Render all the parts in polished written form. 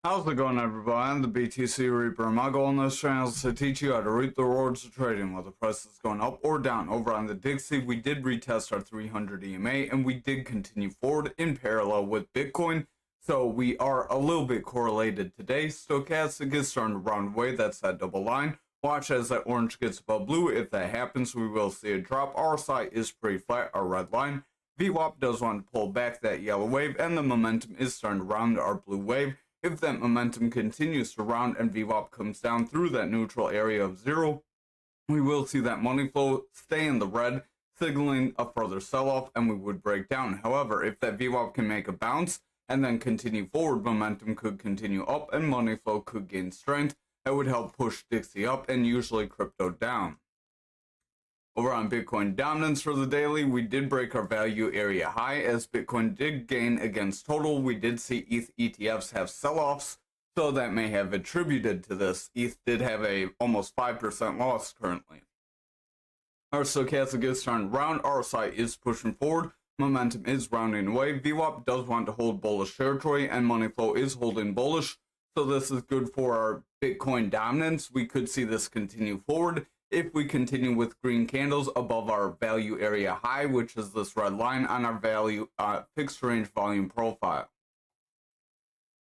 How's it going, everybody? I'm the BTC Reaper. My goal on this channel is to teach you how to reap the rewards of trading, whether the price is going up or down. Over on the Dixie, we did retest our 300 EMA, and we did continue forward in parallel with Bitcoin. So we are a little bit correlated today. Stochastic is starting to round away. That's that double line. Watch as that orange gets above blue. If that happens, we will see a drop. RSI is pretty flat, our red line. VWAP does want to pull back that yellow wave, and the momentum is starting to round our blue wave. If that momentum continues to round and VWAP comes down through that neutral area of 0, we will see that money flow stay in the red, signaling a further sell-off, and we would break down. However, if that VWAP can make a bounce and then continue forward, momentum could continue up and money flow could gain strength. That would help push Dixie up and usually crypto down. Over on Bitcoin dominance for the daily, we did break our value area high as Bitcoin did gain against total. We did see ETH ETFs have sell-offs, so that may have attributed to this. ETH did have a almost 5% loss currently. Our stochastic is starting to round. RSI is pushing forward. Momentum is rounding away. VWAP does want to hold bullish territory, and money flow is holding bullish. So this is good for our Bitcoin dominance. We could see this continue forward if we continue with green candles above our value area high, which is this red line on our value fixed range volume profile.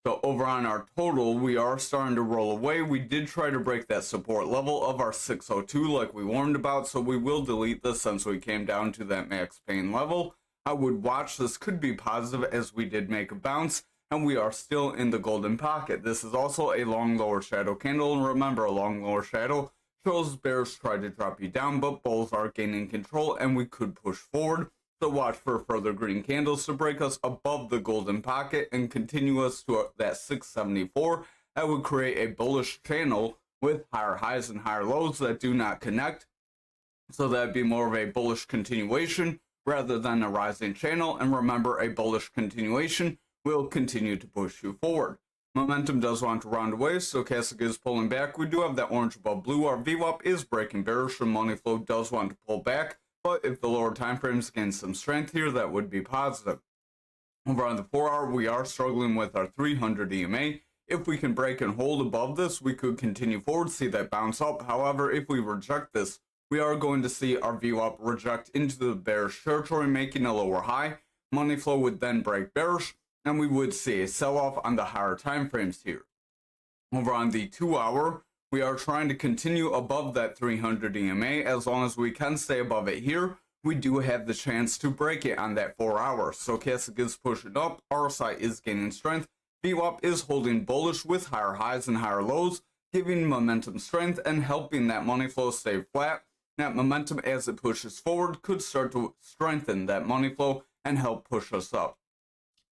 So over on our total, we are starting to roll away. We did try to break that support level of our 602 like we warned about, so we will delete this since we came down to that max pain level. I would watch. This could be positive as we did make a bounce, and we are still in the golden pocket. This is also a long lower shadow candle, and remember, a long lower shadow shows bears try to drop you down, but bulls are gaining control and we could push forward. So watch for further green candles to break us above the golden pocket and continue us to that 674. That would create a bullish channel with higher highs and higher lows that do not connect. So that'd be more of a bullish continuation rather than a rising channel. And remember, a bullish continuation will continue to push you forward. Momentum does want to round away, stochastic is pulling back. We do have that orange above blue. Our VWAP is breaking bearish, and money flow does want to pull back. But if the lower time frames gain some strength here, that would be positive. Over on the 4-hour, we are struggling with our 300 EMA. If we can break and hold above this, we could continue forward, see that bounce up. However, if we reject this, we are going to see our VWAP reject into the bearish territory, making a lower high. Money flow would then break bearish, and we would see a sell-off on the higher time frames here. Over on the 2-hour, we are trying to continue above that 300 EMA. As long as we can stay above it here, we do have the chance to break it on that 4-hour. Stochastic is pushing up, RSI is gaining strength, VWAP is holding bullish with higher highs and higher lows, giving momentum strength and helping that money flow stay flat. That momentum as it pushes forward could start to strengthen that money flow and help push us up.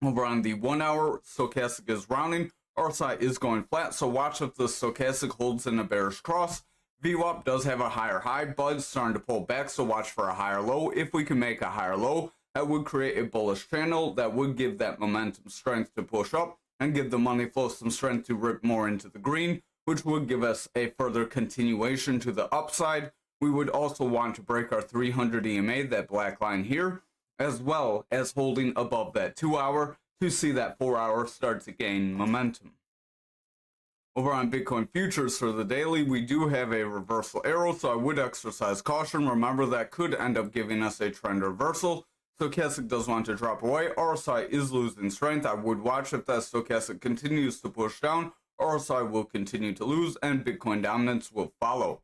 Over on the 1-hour, stochastic is rounding, RSI is going flat, so watch if the stochastic holds in a bearish cross. VWAP does have a higher high, but it's starting to pull back, so watch for a higher low. If we can make a higher low, that would create a bullish channel that would give that momentum strength to push up and give the money flow some strength to rip more into the green, which would give us a further continuation to the upside. We would also want to break our 300 EMA, that black line here, as well as holding above that 2-hour to see that 4-hour start to gain momentum. Over on Bitcoin futures for the daily, we do have a reversal arrow, so I would exercise caution. Remember, that could end up giving us a trend reversal. Stochastic does want to drop away. RSI is losing strength. I would watch if that stochastic continues to push down. RSI will continue to lose, and Bitcoin dominance will follow.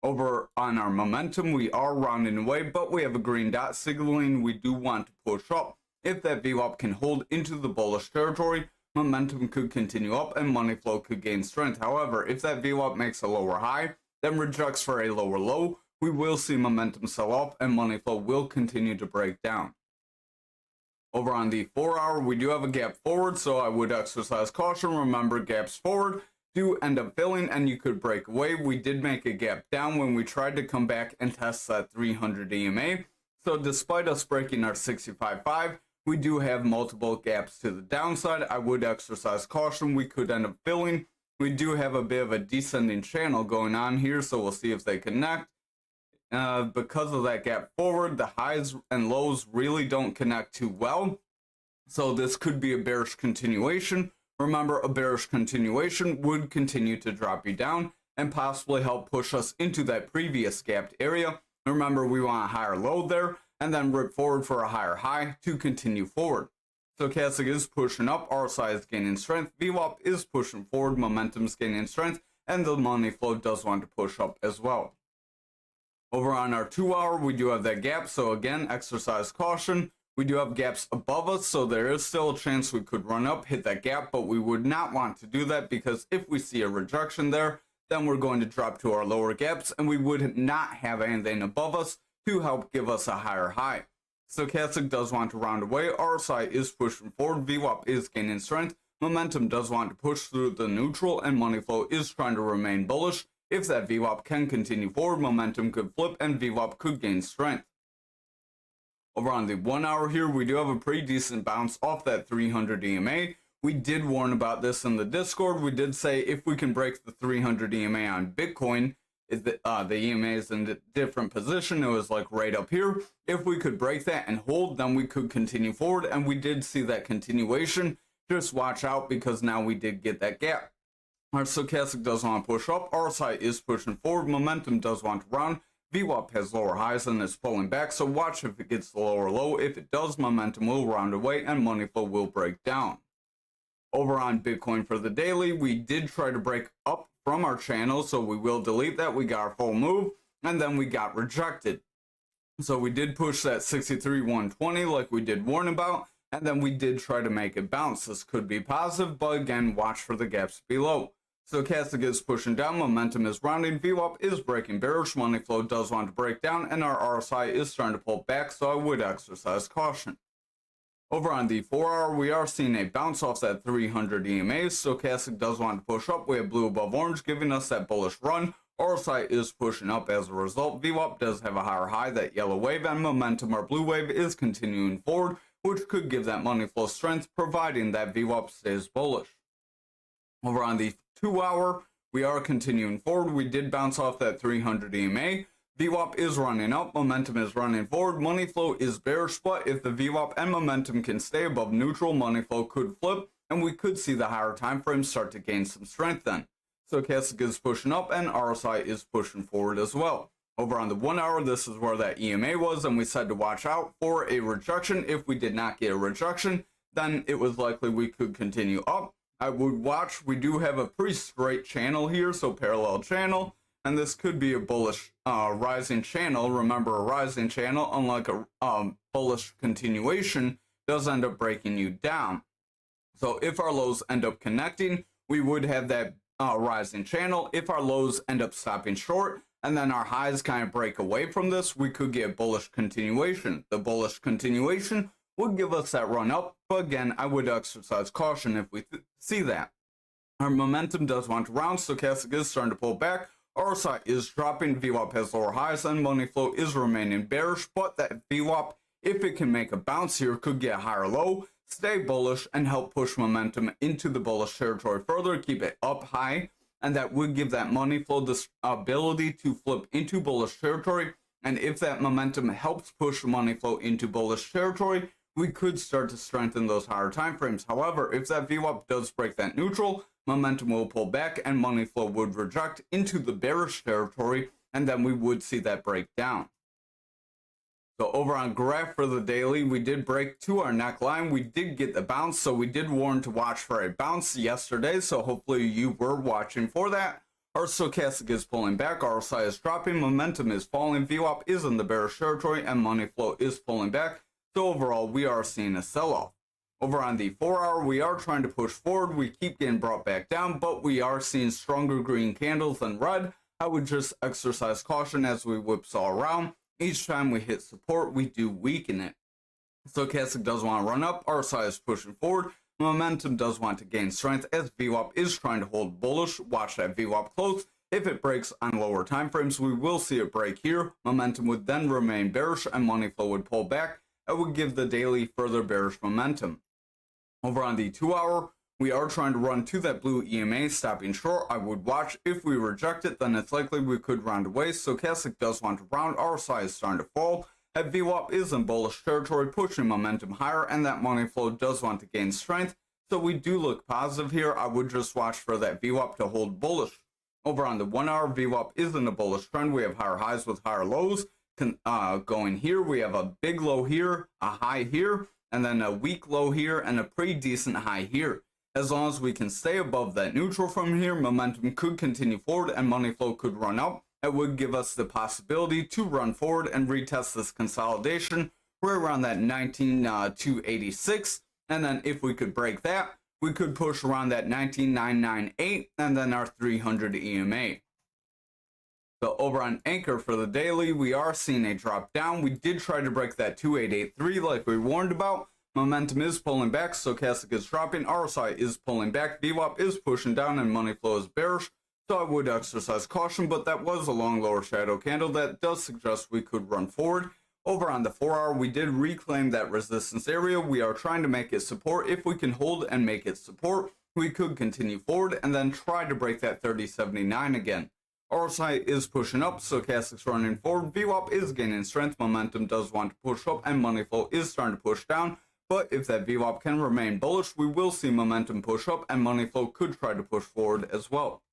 Over on our momentum, we are rounding away, but we have a green dot signaling we do want to push up. If that VWAP can hold into the bullish territory, momentum could continue up and money flow could gain strength. However, if that VWAP makes a lower high, then rejects for a lower low, we will see momentum sell off and money flow will continue to break down. Over on the 4-hour, we do have a gap forward, so I would exercise caution. Remember, gaps forward do end up filling and you could break away. We did make a gap down when we tried to come back and test that 300 EMA. So despite us breaking our 65.5, we do have multiple gaps to the downside. I would exercise caution. We could end up filling. We do have a bit of a descending channel going on here, so we'll see if they connect. Because of that gap forward, the highs and lows really don't connect too well. So this could be a bearish continuation. Remember, a bearish continuation would continue to drop you down and possibly help push us into that previous gapped area. Remember, we want a higher low there and then rip forward for a higher high to continue forward. Stochastic is pushing up, RSI is gaining strength, VWAP is pushing forward, momentum is gaining strength, and the money flow does want to push up as well. Over on our 2 hour, we do have that gap, so again, exercise caution. We do have gaps above us, so there is still a chance we could run up, hit that gap, but we would not want to do that because if we see a rejection there, then we're going to drop to our lower gaps and we would not have anything above us to help give us a higher high. Stochastic does want to round away, RSI is pushing forward, VWAP is gaining strength, momentum does want to push through the neutral, and money flow is trying to remain bullish. If that VWAP can continue forward, momentum could flip and VWAP could gain strength. Over on the 1 hour here, we do have a pretty decent bounce off that 300 EMA. We did warn about this in the Discord. We did say if we can break the 300 EMA on Bitcoin, the EMA is in a different position. It was like right up here. If we could break that and hold, then we could continue forward. And we did see that continuation. Just watch out because now we did get that gap. Our stochastic does want to push up. RSI is pushing forward. Momentum does want to round. VWAP has lower highs and is pulling back. So watch if it gets the lower low. If it does, momentum will round away and money flow will break down. Over on Bitcoin for the daily, we did try to break up from our channel, so we will delete that. We got our full move, and then we got rejected. So we did push that 63,120 like we did warn about, and then we did try to make it bounce. This could be positive, but again, watch for the gaps below. Stochastic is pushing down, momentum is rounding, VWAP is breaking bearish, money flow does want to break down, and our RSI is starting to pull back, so I would exercise caution. Over on the 4 hour, we are seeing a bounce off that 300 EMA. Stochastic does want to push up. We have blue above orange, giving us that bullish run. RSI is pushing up as a result. VWAP does have a higher high, that yellow wave, and momentum, our blue wave, is continuing forward, which could give that money flow strength, providing that VWAP stays bullish. Over on the 2 hour, we are continuing forward. We did bounce off that 300 EMA. VWAP is running up, momentum is running forward, money flow is bearish, but if the VWAP and momentum can stay above neutral, money flow could flip, and we could see the higher time frames start to gain some strength then. Stochastic is pushing up, and RSI is pushing forward as well. Over on the 1 hour, this is where that EMA was, and we said to watch out for a rejection. If we did not get a rejection, then it was likely we could continue up. I would watch, we do have a pretty straight channel here, so parallel channel. And this could be a bullish rising channel. Remember, a rising channel, unlike a bullish continuation, does end up breaking you down. So if our lows end up connecting, we would have that rising channel. If our lows end up stopping short, and then our highs kind of break away from this, we could get bullish continuation. The bullish continuation would give us that run up, but again, I would exercise caution if we see that. Our momentum does want to round, stochastic is starting to pull back. RSI is dropping, VWAP has lower highs, and money flow is remaining bearish, but that VWAP, if it can make a bounce here, could get a higher low, stay bullish, and help push momentum into the bullish territory further, keep it up high, and that would give that money flow the ability to flip into bullish territory, and if that momentum helps push money flow into bullish territory, we could start to strengthen those higher time frames. However, if that VWAP does break that neutral, momentum will pull back and money flow would reject into the bearish territory, and then we would see that break down. So over on graph for the daily, we did break to our neckline. We did get the bounce, so we did warn to watch for a bounce yesterday, so hopefully you were watching for that. Our stochastic is pulling back, RSI is dropping, momentum is falling, VWAP is in the bearish territory, and money flow is pulling back. So overall, we are seeing a sell-off. Over on the 4 hour, we are trying to push forward. We keep getting brought back down, but we are seeing stronger green candles than red. I would just exercise caution as we whipsaw around. Each time we hit support, we do weaken it. Stochastic does want to run up. RSI is pushing forward. Momentum does want to gain strength as VWAP is trying to hold bullish. Watch that VWAP close. If it breaks on lower time frames, we will see it break here. Momentum would then remain bearish and money flow would pull back. It would give the daily further bearish momentum. Over on the 2 hour, we are trying to run to that blue EMA, stopping short. I would watch. If we reject it, then it's likely we could round away. Stochastic does want to round. RSI is starting to fall. That VWAP is in bullish territory, pushing momentum higher, and that money flow does want to gain strength. So we do look positive here. I would just watch for that VWAP to hold bullish. Over on the 1 hour, VWAP is in a bullish trend. We have higher highs with higher lows. Going here, we have a big low here, a high here, and then a weak low here, and a pretty decent high here. As long as we can stay above that neutral from here, momentum could continue forward and money flow could run up. It would give us the possibility to run forward and retest this consolidation. We're around that 19,286, and then if we could break that, we could push around that 19,998 and then our 300 EMA. So over on Ankr for the daily, we are seeing a drop down. We did try to break that 2883 like we warned about. Momentum is pulling back, stochastic is dropping, RSI is pulling back, VWAP is pushing down, and money flow is bearish. So I would exercise caution, but that was a long lower shadow candle that does suggest we could run forward. Over on the 4 hour, we did reclaim that resistance area. We are trying to make it support. If we can hold and make it support, we could continue forward and then try to break that 3079 again. RSI is pushing up, stochastic's running forward, VWAP is gaining strength, momentum does want to push up, and money flow is starting to push down. But if that VWAP can remain bullish, we will see momentum push up, and money flow could try to push forward as well.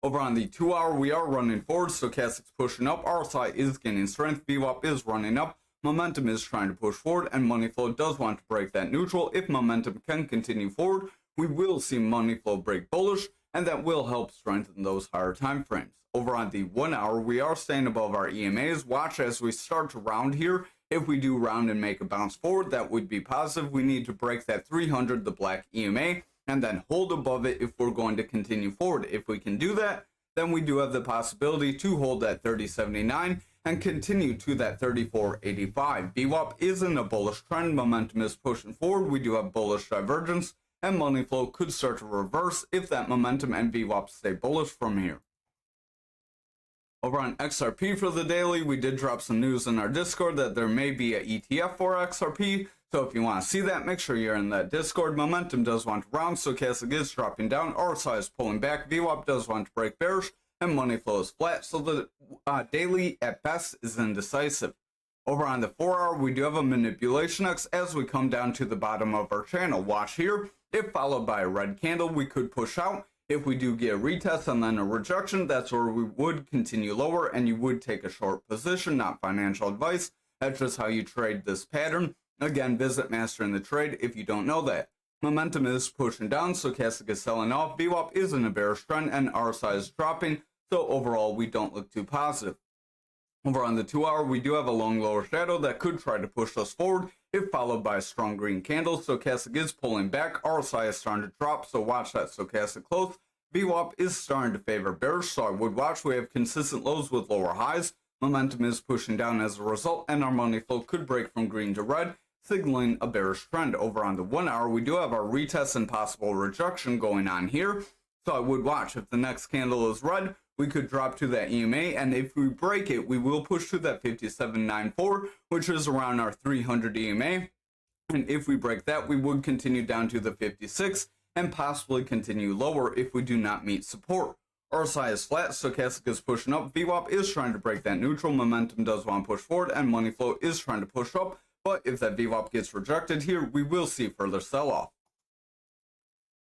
Over on the 2 hour, we are running forward, stochastic's pushing up, RSI is gaining strength, VWAP is running up, momentum is trying to push forward, and money flow does want to break that neutral. If momentum can continue forward, we will see money flow break bullish, and that will help strengthen those higher time frames. Over on the 1 hour, we are staying above our EMAs. Watch as we start to round here. If we do round and make a bounce forward, that would be positive. We need to break that 300, the black EMA, and then hold above it if we're going to continue forward. If we can do that, then we do have the possibility to hold that 3079 and continue to that 3485. VWAP is in a bullish trend. Momentum is pushing forward. We do have bullish divergence, and money flow could start to reverse if that momentum and VWAP stay bullish from here. Over on XRP for the daily, we did drop some news in our Discord that there may be an ETF for XRP. So if you want to see that, make sure you're in that Discord. Momentum does want to round, stochastic is dropping down, RSI is pulling back, VWAP does want to break bearish, and money flow is flat. So the daily at best is indecisive. Over on the 4 hour, we do have a manipulation X as we come down to the bottom of our channel. Watch here. If followed by a red candle, we could push out. If we do get a retest and then a rejection, that's where we would continue lower and you would take a short position, not financial advice. That's just how you trade this pattern. Again, visit Mastering the Trade if you don't know that. Momentum is pushing down, stochastic is selling off, VWAP is in a bearish trend, and RSI is dropping. So overall, we don't look too positive. Over on the 2 hour, we do have a long lower shadow that could try to push us forward if followed by a strong green candle. Stochastic is pulling back, RSI is starting to drop, so watch that stochastic close. VWAP is starting to favor bearish, so I would watch. We have consistent lows with lower highs. Momentum is pushing down as a result, and our money flow could break from green to red, signaling a bearish trend. Over on the 1 hour, we do have our retest and possible rejection going on here, so I would watch. If the next candle is red, we could drop to that EMA, and if we break it, we will push to that 5794, which is around our 300 EMA, and if we break that, we would continue down to the 56 and possibly continue lower if we do not meet support. RSI is flat, stochastic is pushing up, VWAP is trying to break that neutral, momentum does want to push forward, and money flow is trying to push up, but if that VWAP gets rejected here, we will see further sell-off.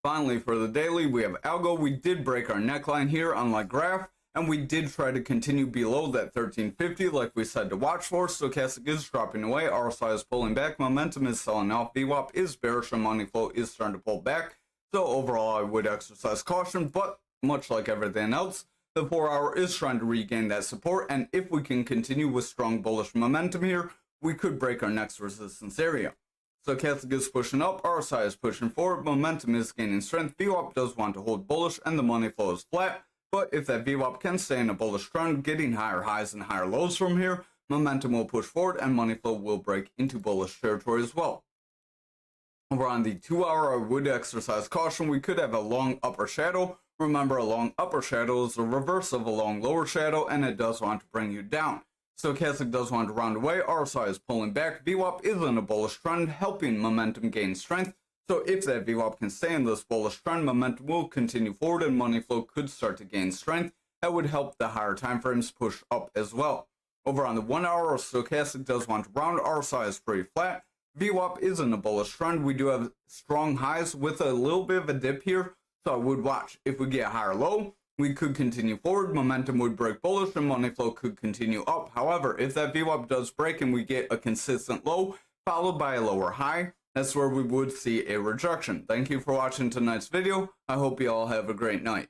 Finally, for the daily, we have ALGO. We did break our neckline here, unlike graph, and we did try to continue below that 1350 like we said to watch for. Stochastic is dropping away, RSI is pulling back, momentum is selling off, VWAP is bearish, and money flow is starting to pull back. So overall, I would exercise caution, but much like everything else, the 4 hour is trying to regain that support, and if we can continue with strong bullish momentum here, we could break our next resistance area. Stochastic is pushing up, RSI is pushing forward, momentum is gaining strength, VWAP does want to hold bullish, and the money flow is flat. But if that VWAP can stay in a bullish trend, getting higher highs and higher lows from here, momentum will push forward and money flow will break into bullish territory as well. Over on the 2 hour, I would exercise caution. We could have a long upper shadow. Remember, a long upper shadow is the reverse of a long lower shadow, and it does want to bring you down. Stochastic does want to round away, RSI is pulling back, VWAP is in a bullish trend, helping momentum gain strength. So if that VWAP can stay in this bullish trend, momentum will continue forward and money flow could start to gain strength. That would help the higher time frames push up as well. Over on the 1 hour, stochastic does want to round, RSI is pretty flat, VWAP is in a bullish trend. We do have strong highs with a little bit of a dip here. So I would watch. If we get a higher low, we could continue forward. Momentum would break bullish and money flow could continue up. However, if that VWAP does break and we get a consistent low followed by a lower high, that's where we would see a rejection. Thank you for watching tonight's video. I hope you all have a great night.